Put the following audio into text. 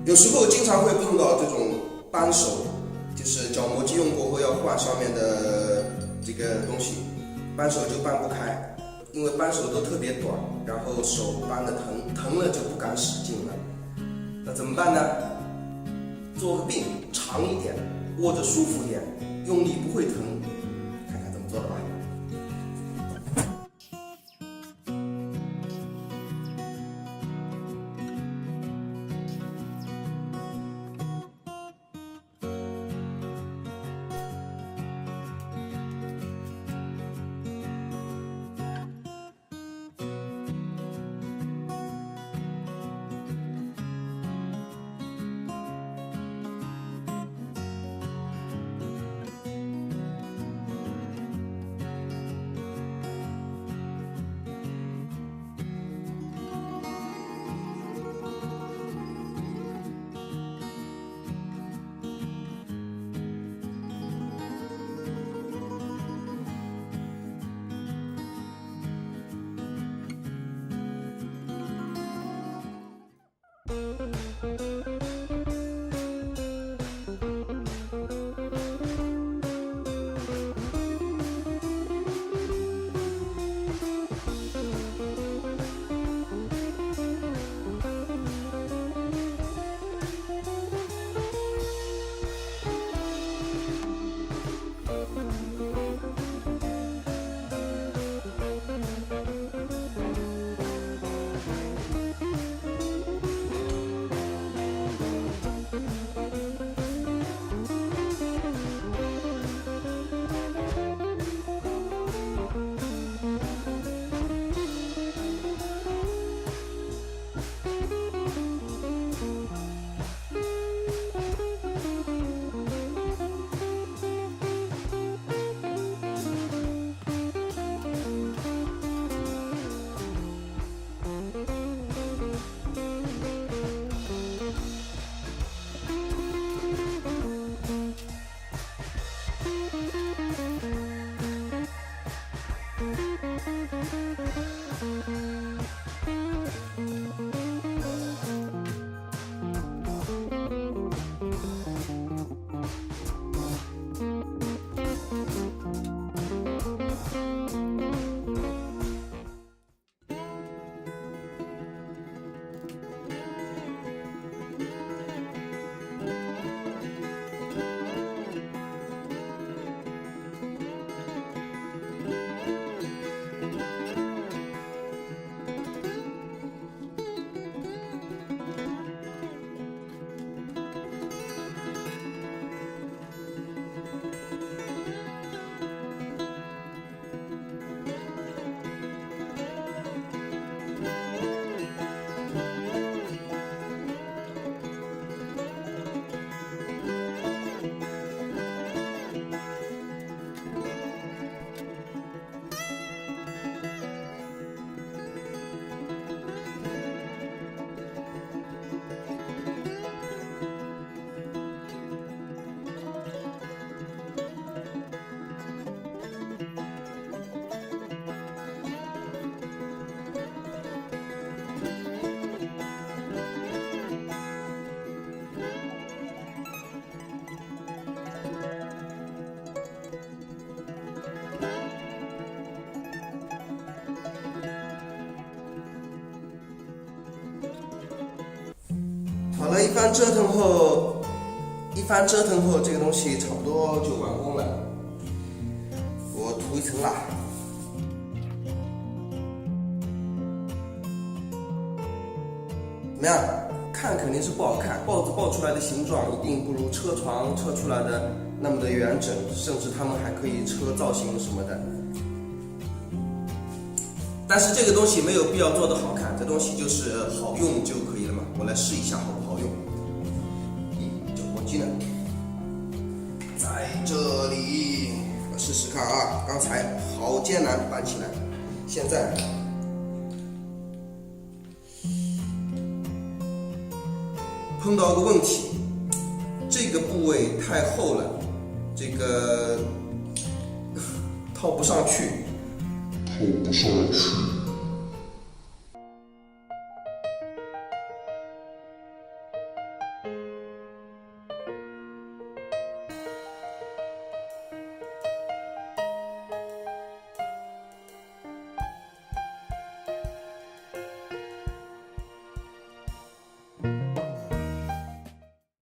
有时候经常会碰到这种扳手，就是角磨机用过后要换上面的这个东西，扳手就扳不开，因为扳手都特别短，然后手扳的疼了就不敢使劲了。那怎么办呢？做个柄长一点，握着舒服点，用力不会疼，看看怎么做的吧。好了，一番折腾后，这个东西差不多就完工了。我涂一层蜡。怎么样？看肯定是不好看，豹子抱出来的形状一定不如车床车出来的那么的圆整，甚至它们还可以车造型什么的。但是这个东西没有必要做的好看，这东西就是好用就可以了嘛。我来试一下好不好用。角磨机呢？在这里，我试试看啊。刚才好艰难搬起来，现在碰到个问题，这个部位太厚了，这个套不上去。套不上去。